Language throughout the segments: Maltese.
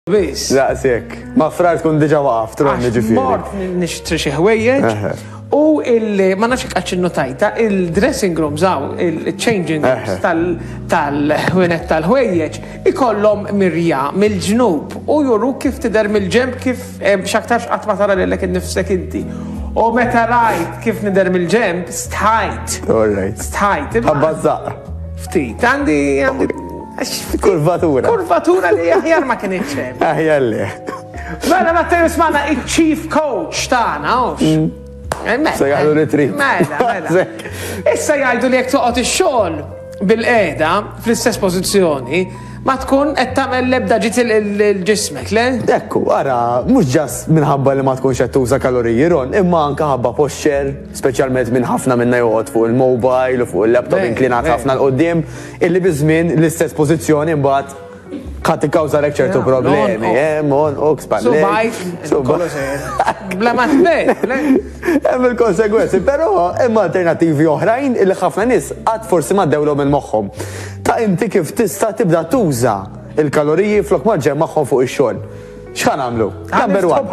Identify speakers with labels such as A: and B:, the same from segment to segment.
A: Bis.
B: Laqsek. Ma frar tkun diġa waqaf, tron ġifieri.
A: Mort nixtri xi ħwejjeġ u ma nafx qaċ innotajta il-dressing rooms il-changing rooms tal-ħwienet tal-ħwejjeġ ikollhom mirja mill-ġnub u juru kif tidher mill-ġenb kif x'aktarx qatt ma tara lilek innifsek inti. U meta rajt kif nidher mill-ġenb stħajt. Stħajt.
B: Ħabbażaq.
A: Ftit, għandi
B: Kurvatura.
A: Kurvatura li aħjar ma kienx hemm.
B: Aħjar li.
A: Mela Matteo smana il-chief coach tagħna,
B: Se jgħidu retreat.
A: Mela. Issa jgħidu li jekk toqgħod ix-xogħol bil-qiegħda fl-istess pożizzjoni ma tkun qed tagħmel l-ebda ġiet il-ġismek, le?
B: Ekku, ara, mhux ġast minħabba li ma tkunx qed tuża kaloriji ron, imma anke ħabba posture, speċjalment minn ħafna minna joqgħod fuq il-mobile u fuq il-laptop inklinat ħafna l-qudiem, illi biżmien l-istess pożizzjoni mbagħad ħadd ikkawża lek ċertu problemi,
A: Bla ma tbejn.
B: Hemm il-konsegwenzi, però hemm alternattivi oħrajn illi ħafna nies qatt forsi ma ddewlhom minn moħħhom. Ta' inti kif tista' tibda tuża il-kaloriji flok ma ġemm magħhom fuq ix-xogħol. X'ħan nagħmlu? Number one.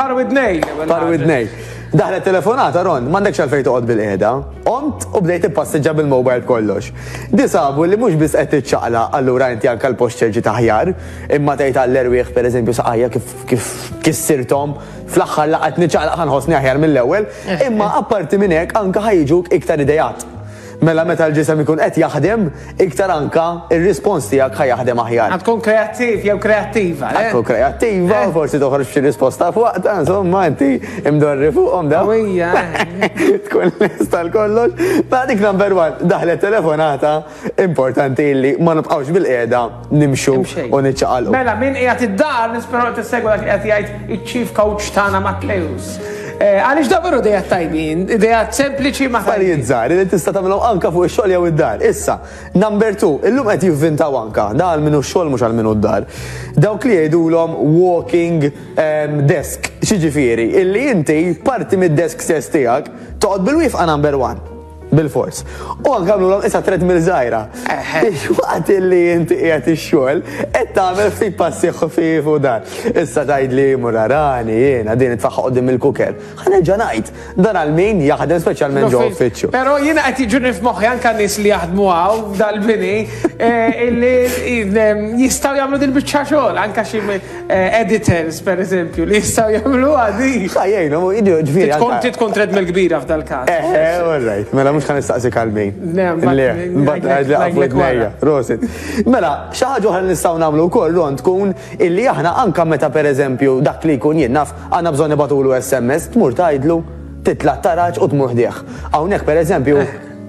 B: Parwidnej. Daħlet telefonata Ron, m'għandekx għalfejn toqgħod bil-qiegħda. Qont u bdejt ippassiġġa bil-mobile kollox. Di sabu li mhux biss qed tiċċaqla allura inti anke l-posture ġi taħjar, imma tgħid għall-erwieħ pereżempju saqajja kif kissirthom fl-aħħar laqgħet niċċaqlaq ħanħossni aħjar mill-ewwel, imma apparti minn hekk anke ħajġuk iktar idejat. Mela meta l-ġisem ikun qed jaħdem, iktar anka ir-rispons tiegħek ħajjaħdem aħjar.
A: Tkun kreattiv jew kreattiva,
B: Tkun kreattiva, forsi toħroġ xi risposta fuqha, insomma inti imdorri fuqhom da. Tkun lesta l-kollox. Ma dik number one, daħlet telefonata importanti li ma nibqgħux bil-qiegħda nimxu u niċċaqalqu.
A: Mela min qiegħed id-dar nisperaw tissegwa dak qed jgħid iċ-chief coach tagħna Matteus. Għaliex daveru dejat tajbin, dejat sempliċi ma
B: affarijiet żgħar li tista' tagħmilhom anke fuq ix-xogħol jew id-dar. Issa, number two, illum qed jivvintaw anke, da għal minnu x-xogħol mhux għal minnu d-dar. Dawk li jgħidulhom walking desk, xiġifieri, illi inti parti mid-desk stess tiegħek toqgħod bil-wifqa number one. Bil-fors. U għamlu l-għom issa 3 mil-żajra. Waqt li inti qiegħed ix-xogħol, qed tagħmel ftit passi ħfief u dan. Issa tgħid li murarani jiena din itfaħħa qudiem il-kuker. Ħanerġa' ngħid, dan għal min jaħdem speċjalment ġo uffiċċju.
A: Però jiena qed jiġuni f'moħħi anke nies li jaħdmu hawn dal-bini illi jistgħu jagħmlu din biċċa xogħol, anke xi editors pereżempju li jistgħu jagħmluha di.
B: Ħajjejnu, ġifieri.
A: Tkun tredmel kbira f'dal-każ.
B: Alright, mela mhux ħan nistaqsi kalmejn. Le, mbagħad għadli għafwednejja, rosit. Mela, xi ħaġa oħra nistgħu nagħmlu wkoll Ron tkun illi aħna anke meta pereżempju dak li jkun jien naf għandna bżonn nibatulu SMS, tmur tgħidlu titla' taraġ u tmur ħdieħ. Hawnhekk pereżempju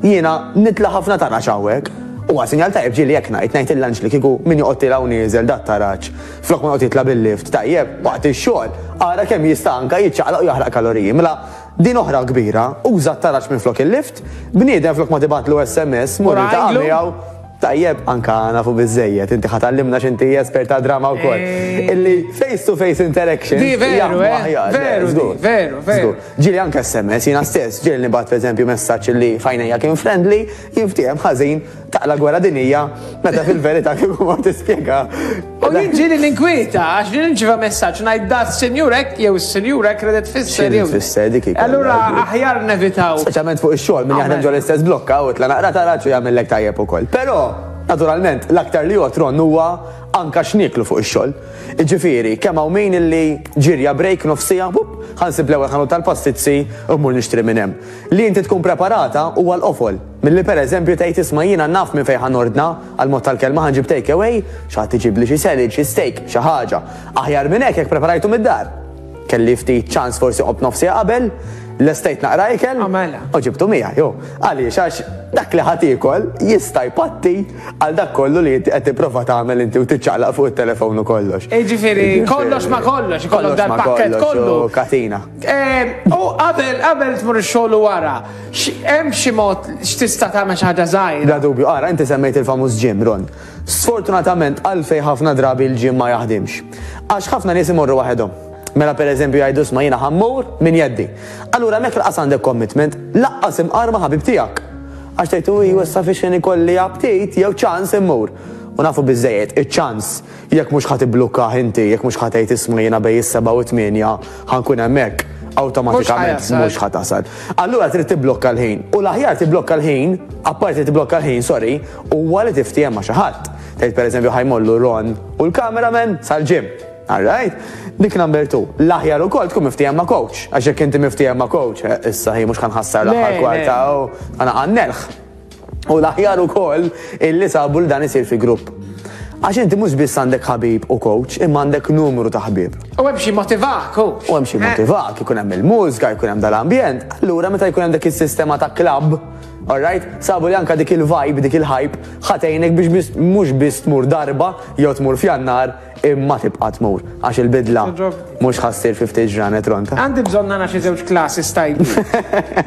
B: jiena nitla' ħafna taraġ hawnhekk. U għasinjal tajjeb ġili jekk ngħid il-lunch li kieku min joqgħod tilgħu nieżel dat taraġ. Flok ma joqgħod jitla' bil-lift, tajjeb waqt ix-xogħol ara kemm jista' anke jiċċaqlaq u jaħraq kaloriji. Mela din oħra kbira, uża t-taraġ minn flok il-lift, bniedem flok ma tibatlu SMS, mur tagħmel tajjeb anka nafu biżejjed, inti ħatallimna x'inti esperta drama wkoll. Illi face-to-face interaction.
A: Di veru.
B: Ġieli anke SMS, jiena stess, ġieli nibgħat pereżempju messaġġ li fajnejja kien friendly, jinftiehem ħażin taqla gwerra dinija, meta fil-verità kieku ma tispjega.
A: U jien ġieli l-inkwieta għax jien nġiva messaġġ ngħid dat sinjurek jew sinjurek redet fisser jew.
B: Fisser dik.
A: Allura aħjar nevitaw.
B: Speċjalment fuq ix-xogħol min jaħdem ġol istess blokka u tla naqra taraġ u jagħmellek tajjeb ukoll. Però naturalment, l-aktar li jotron huwa anka x'nieklu fuq ix-xogħol. Iġifieri, kemm hawn min illi ġirja break nofsija, ħansib l-ewwel ħanut tal-pastizzi u mmur nixtri minn hemm. Li inti tkun preparata huwa l-qofol. Milli pereżempju tgħid isma' jiena naf minn fejn ħanordna għal mod tal-kelma ħanġib take away, x'għad tiġib li xi salad, xi steak, xi ħaġa. Aħjar minn hekk preparajtu mid-dar. Kelli ftit ċans forsi qob nofsija qabel, l-estate naqra ikel, u ġibtu mija, jo. Għaliex għax dak li ħadd ikol jista' jpatti għal dak kollu li qed tipprova tagħmel inti u tiċċaqlaq fuq it-telefon u kollox.
A: Ġifieri kollox ma kollox, ikollok dal-pakkett kollu.
B: Katina.
A: U qabel tmur ix-xogħol wara, hemm xi mod x'tista' tagħmel xi ħaġa żgħira.
B: Bla dubju, ara inti semmejt il-famuż gym, Ron. Sfortunatament għalfejn ħafna drabi l-gym ma jaħdimx. Għax ħafna nies imorru waħedhom. Mela pereżempju jgħidu sma' jiena ħammur min jeddi. Allura hemmhekk laqas għandek commitment, laqqas imqar ma' ħabib tiegħek. Għax tgħid hu issa fiex ikolli aptit jew ċans immur. u nafu bizzejiet, iċ-ċans, jekk mhux ħadd ibblukkaħ inti, jekk mhux ħadd tgħid isma' jiena bejn is-7 u 8 ħankun hemmhekk, awtomatikament mhux ħadd tasal. Allura trid tibblokka l-ħin. U l-aħjar tibblokka l-ħin, apparti tibblokka l-ħin, sorry, huwa li tiftijem ma' xi ħadd. Tgħid pereżempju ħajmollu Ron u l-cameraman sal-ġim. Alright? Dik number 2. L-aħjar ukoll tkun miftijem ma' coach. Għax jekk inti miftijem ma' coach, issa ħi mhux ħanħassar l-aħħar kwarta u għana għannelħ. U l-aħjar ukoll illi sabu l-dan isir fi grupp. Għax inti mhux biss għandek ħabib u coach, imma għandek numru ta' ħbib.
A: U hemm xi motivak, coach.
B: U hemm xi motivak, ikun hemm il-mużika, jkun hemm dal-ambjent. Allura meta jkun hemm dik is-sistema ta' klabb, alright, sabu li anka dik il-vibe, dik il-hype, ħatejnek biex mhux biss tmur darba jew tmur f'jannar imma tibqa' tmur. Għax il-bidla mhux ħassir 50 ġranet ronta.
A: Għandi bżonn nagħna xi żewġ klasses tajbin.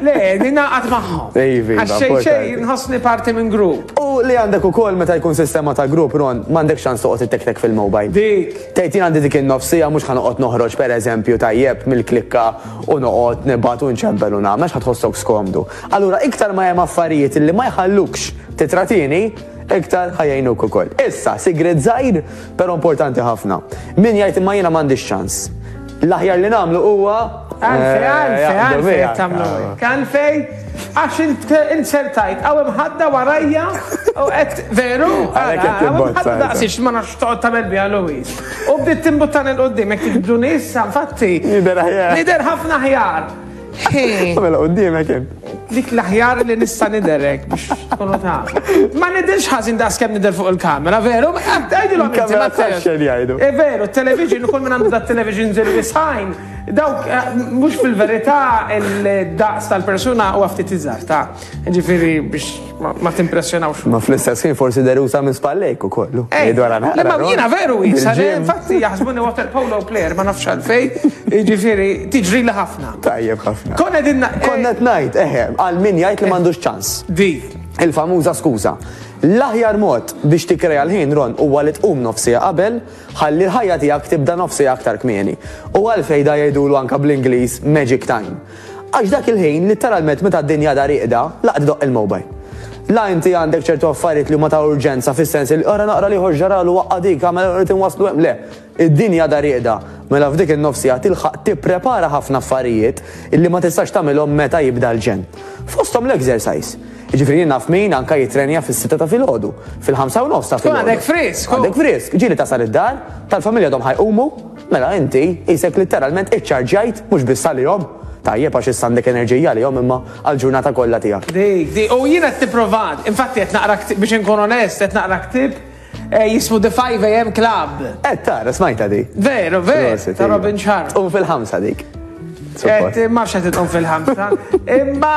A: Le, din naqgħod magħhom. Għax xejn nħossni parti minn grupp.
B: U li għandek ukoll meta jkun sistema ta' grupp Ron, m'għandek xans toqgħod ittektek fil-mobile.
A: Dik.
B: Tgħid għandi dik in-nofsija mhux ħanoqgħod noħroġ pereżempju tajjeb mill-klikka u noqgħod nibgħat u nċebbel u nagħmel ħadħossok skomdu. Allura iktar ma hemm affarijiet illi ma jħallukx titratini, iktar ħajjajnuk ukoll. Issa, sigret żgħir, però importanti ħafna. Min jgħid imma jiena m'għandix ċans. L-aħjar li nagħmlu huwa
A: Għalfej tagħmlu hekk. Għalfej għax insertajt hawn ħadda warajja u qed veru ħadda daqsix ma nafx toqgħod tagħmel biha Louis. U bdiet timbuttan il qudiem hekk tikbduni issa infatti. Nider ħafna ħjar.
B: Mela qudiemek hemm.
A: Dik l-aħjar li nista' niderek biex tkunu taf. Ma nidirx ħażin daqs kemm nidher fuq il-kamera, veru? Għajdilhom inti ma
B: jgħidu.
A: Veru, t-television, kull minn għandu dat-television zero design. Dawk mhux fil-verità il-daqs tal-persuna huwa ftit iżgħar ta' ġifieri biex ma timpressjonawx.
B: Ma fl-istess ħin forsi derusa minn spallejk ukoll.
A: Ma jiena veru isa, infatti jaħsbuni water polo player ma nafx għalfejn, ġifieri tiġri li ħafna.
B: Tajjeb ħafna.
A: Konna
B: qed ngħid għal min jgħid li m'għandux ċans.
A: Dik.
B: Il-famuża skuża. L-aħjar mod biex tikreja l-ħin Ron huwa li tqum nofsija qabel ħalli l-ħajja tiegħek tibda nofsija aktar kmieni. U għalfejn da jgħidulu anke bl-Ingliż magic time. Għax dak il-ħin literalment meta d-dinja da riqda laqt doq il-mobile. La inti għandek ċertu affarijiet li huma ta' urġenza fis-sens li ora naqra li ħoġġaralu waqqa dik għamel qed inwasslu hemm le. Id-dinja da riqda mela f'dik in-nofsija tilħaq tipprepara ħafna affarijiet illi ma tistax tagħmilhom meta jibda l-ġen. Fosthom l-exercise. Ġifieri naf min anke jitrenja fis-6 ta' filgħodu, fil-5 u nofs ta' filgħodu.
A: Għandek frisk.
B: Għandek frisk. Ġieli tasal id-dar, tal-familja dom ħajqumu, mela inti isek literalment iċċarġajt mhux biss għalihom. Tajjeb għax issa għandek enerġija għalihom imma għall-ġurnata kollha tiegħek.
A: Dik, u jiena qed nipprovat, infatti qed naqra biex inkun onest qed naqra ktieb jismu The 5 AM Club.
B: Tara smajta dik.
A: Veru, ta' Robin Sharp.
B: U fil-5 dik.
A: Marx qed idhom fil-5. Imma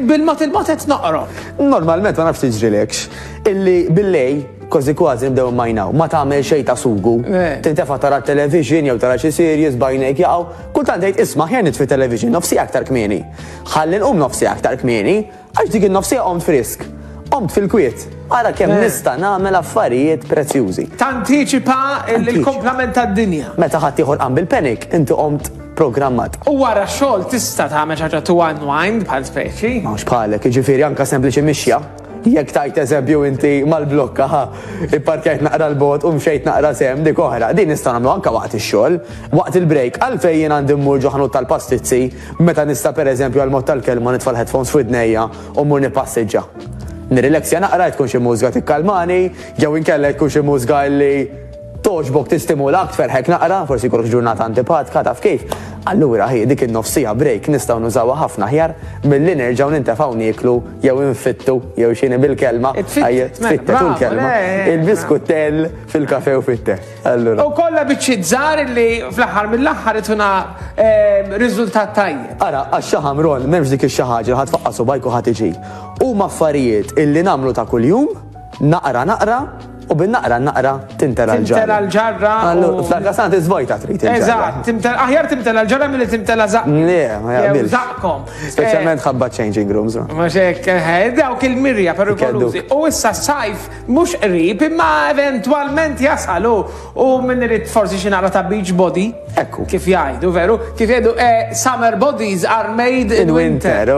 A: bil-mod qed noqrob.
B: Normalment ma nafx tiġrilekx. Illi billej kważi nibdew majnaw, ma tagħmel xejn ta' sugu. Tintefa' tara t-television jew tara xi series bajnek jaqgħu. Kultant tgħid isma' ħjar nitfi television nofsi aktar kmieni. Ħalli nqum nofsi aktar kmieni għax dik in-nofsija qomt frisk. Qomt fil-kwiet. Ara kemm nista' nagħmel affarijiet prezzjużi.
A: Tantiċipa il-komplament tad-dinja.
B: Meta ħadd ieħor qam bil-panic, inti qomt programmat.
A: U wara xogħol tista' tagħmel ħaġa to unwind bħal speċi.
B: Mhux bħalek, jiġifieri anke sempliċi mixja. Jekk tajt eżempju inti mal-blokka ipparkjajt naqra l-bot u mxejt naqra sem dik oħra, din nista' nagħmlu anke waqt ix-xogħol, waqt il-break għalfejn jien għandi mmur ġoħnut tal-pastizzi meta nista' pereżempju għal mod tal-kelma nitfal headphones f'idnejja u mmur nippassiġġa. Nirrileksja naqra tkun xi mużika tikkalmani, jew inkella tkun xi mużika li toġbok tistimula tferħek naqra, forsi jkollok ġurnata antipatika taf kif. Allura ħi dik in-nofsija break nistgħu nużawha ħafna ħjar milli nerġgħu nintefgħu nieklu jew infittu jew xini bil-kelma. Tfittetu l-kelma. Il-biskutell fil-kafe u fit-te.
A: U kollha biċċiet żgħar li fl-aħħar mill-aħħar ituna riżultat tajjeb.
B: Ara għax-xaħam Ron m'hemmx dik ix-xi ħaġa ħadd tfaqqasu bajk u ħadd iġi. Huma affarijiet illi nagħmlu ta' kuljum naqra U bin-naqra tintela l-ġarra.
A: Tintela l-ġarra.
B: Fl-għarra sant iżvojta trid.
A: Eżatt, aħjar tintela l-ġarra milli tintela zaqq.
B: Le, ma jaqbilx.
A: Zaqkom.
B: Speċjalment ħabba changing rooms.
A: Ma xek, dawk il-mirja perikolużi. U issa sajf mhux qrib imma eventwalment jasalu u min irid forsi xi naqra ta' beach body.
B: Ekku.
A: Kif jgħidu veru? Kif jgħidu summer bodies are made in winter.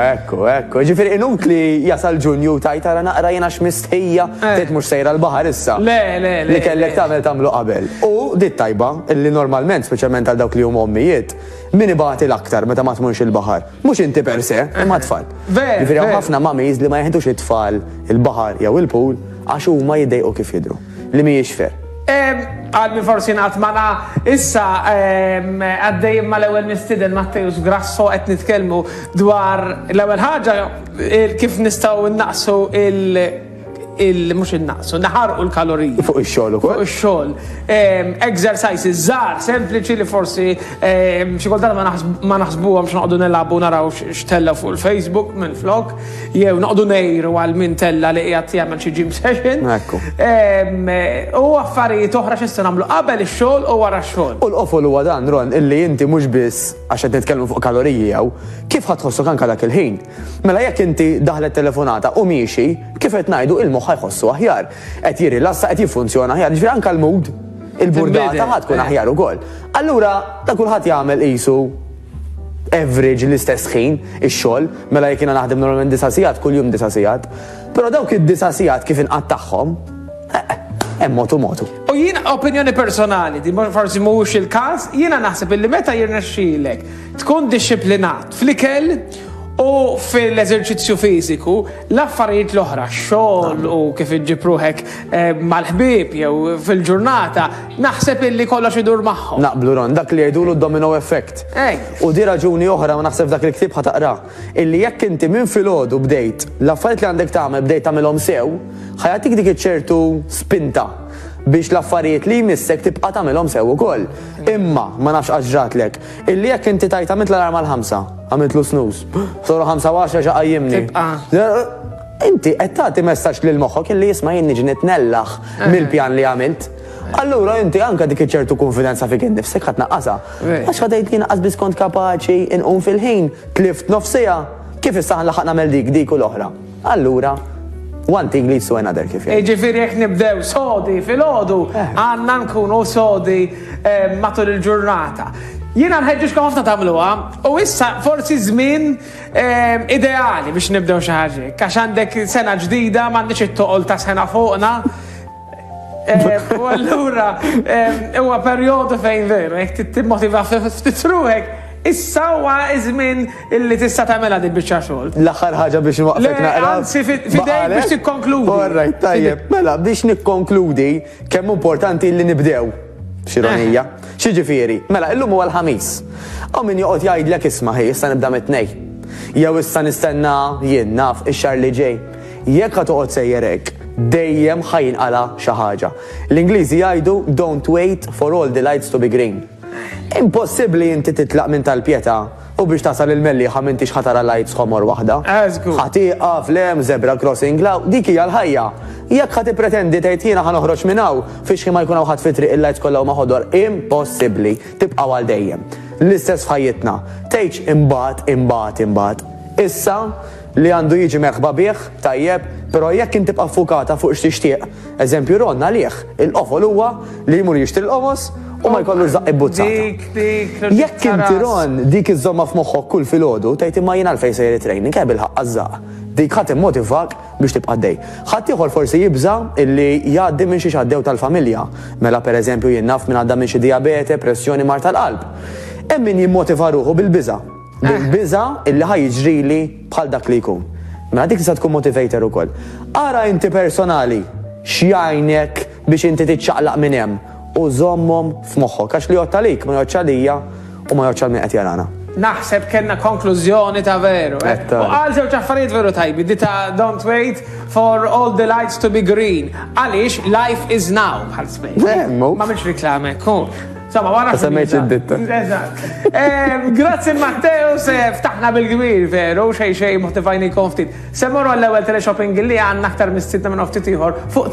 B: Ekku. Ġifieri inutli jasal Ġunju tajt ara naqra jiena x'mistħija tgħid mhux sejra l-baħar issa.
A: Le.
B: Li kellek tagħmlu qabel. U dit tajba illi normalment speċjalment għal dawk li huma ommijiet min ibagħti l-aktar meta ma tmurx il-baħar. Mhux inti per se, imma tfal. Ġifieri ħafna mamiż li ma jeħdux it-tfal il-baħar jew il-pool għax huma jiddejqu kif jidhru. Li mhijiex fer.
A: Għalmi forsi naqtmana issa għaddej ma l-ewel mistiden Mattejus Grasso qed nitkellmu dwar l-ewel ħaġa kif nistgħu naqsu mhux innaqsu, naħarqu l-kaloriji.
B: Fuq ix-xogħol ukoll.
A: Fuq ix-xogħol. Exercises żgħar, sempliċi li forsi xi kultant ma naħsbuhomx noqogħdu nilagħbu naraw x'tella fuq il-Facebook minn flok, jew noqogħdu ngħiru għal min tella li qiegħed jagħmel xi gym session.
B: Ekku.
A: U affarijiet oħra x'issa nagħmlu qabel ix-xogħol u wara x-xogħol.
B: U l-qofol huwa dan Ron illi inti mhux biss għax qed nitkellmu fuq kaloriji jew kif ħadħossok anke dak il-ħin. Mela jekk inti daħlet telefonata u miexi, kif qed ngħidu il-moħħ ħajħossu aħjar. Qed jirilassa qed jiffunzjona aħjar, ġifieri anke l-mood il-burdata ħadd tkun aħjar ukoll. Allura ta' kulħadd jagħmel qisu average l-istess ħin ix-xogħol, mela jekk jiena naħdem normalment 9 sigħat kuljum 9 sigħat, però dawk id-9 sigħat kif inqattaħħom hemm motu.
A: U jiena opinjoni personali, di forsi mhuwiex il-każ, jiena naħseb illi meta jirnexxielek tkun dixxiplinat fl-ikel u fil-eżerċizzju fiżiku, l-affarijiet l-oħra, xogħol u kif iġġib ruħek mal-ħbieb jew fil-ġurnata, naħseb illi kollox idur magħhom.
B: Naqblu Ron, dak li jgħidulu domino effect. U di raġuni oħra ma naħseb dak il-ktieb ħataqra. Illi jekk inti minn filgħodu bdejt l-affarijiet li għandek tagħmel bdejt tagħmilhom sew, ħajatik dik iċ-ċertu spinta biex l-affarijiet li jmissek tibqa' tagħmilhom sew ukoll. Imma ma nafx għaġratlek. Illi jekk inti tajt għamilt l-alarm għal-5, għamiltlu snooze, soru 5:10 ġa qajjimni. Inti qed tagħti messaġġ lil moħħok illi jisma' jien niġi nitnellaħ mill-pjan li għamilt. Allura inti anke dik iċ-ċertu konfidenza fik innifsek ħadd naqqasha. Għax ħadejt li naqqas biss kont kapaċi inqum fil-ħin, tlift nofsija, kif issa ħanlaħaq nagħmel dik u l-oħra. Allura one thing leads to another kif jgħid.
A: Ġifieri jekk nibdew sodi fil-għodu, għandna nkunu sodi matul il-ġurnata. Jiena nħeġġixkom ħafna tagħmluha u issa forsi żmien ideali biex nibdew xi ħaġa. Għax għandek sena ġdida m'għandix it-toqol ta' sena fuqna. U allura huwa perjodu fejn veru jekk timmotiva ftit ruħek. Issa huwa iż-żmien illi tista' tagħmilha din biċċa xogħol.
B: L-aħħar ħaġa biex nwaqfek naqra.
A: Anzi fidejk biex tikkonkludi.
B: Orrajt, tajjeb. Mela biex nikkonkludi kemm importanti li nibdew. X'ironija. X'jiġifieri? Mela illum huwa l-ħamis. Hawn min joqgħod jgħidlek isma' ħej issa nibda mit-tnejn. Jew issa nistenna jien naf ix-xahar li ġej. Jekk ħad toqgħod sejjerek, dejjem ħajinqala xi ħaġa. L-Ingliżi jgħidu don't wait for all the lights to be green. Impossibbli inti titlaq minn tal-pjeta u biex tasal il-melliħa m'intix ħatara lights ħomor waħda. Ħatieqa flem, zebra crossing law, dik hija l-ħajja. Jekk ħati pretendi tgħid jiena ħanoħroġ minn hawn fiex ma jkun hawn ħadd fitriq il-lights kollha huma ħodor, impossibbli. Tibqa' għal dejjem. L-istess f'ħajjitna. Tgħidx imbagħad. Issa li għandu jiġi merħba bih, tajjeb, però jekk inti tibqa' ffukata fuq x'tixtieq. Eżempju Ronna għalih, il-qofol huwa li jmur jixtri l-qomos u ma jkollux żaqq ibbuzzata. Jekk inti Ron dik iżomma f'moħħok kull filgħodu tgħid imma jien għalfejn sejri training kemm il-ħaqq għaż-żaqq. Dik ħadd immotivak biex tibqa' dej. Ħadd ieħor forsi jibża illi jgħaddi minn xi xaddew tal-familja. Mela pereżempju jien naf min għadda minn xi diabete, pressjoni, mar tal-qalb. Hemm min jimmotiva ruħu bil-biża'. Bil-biża' illi ħajġrili bħal dak li jkun. Mela dik tista' tkun motivator ukoll. Ara inti personali x'jgħinek biex inti tiċċaqlaq minn hemm u żommhom f'moħħok għax li jgħod għalik ma jgħodx għalija u ma jgħodx għal min qed jarana. Naħseb kellna konklużjoni ta' veru. U għal żewġ affarijiet veru tajbi, di ta' don't wait for all the lights to be green. Għaliex life is now bħal smejt. Ma mhix riklame, kun. Insomma, wara semmejt id-ditta. Grazzi Matteus, ftaħna bil-kbir veru, xejn motivajni konftit. Semmorru għall-ewwel teleshopping li għandna aktar mis-sitta minn ftit ieħor fuq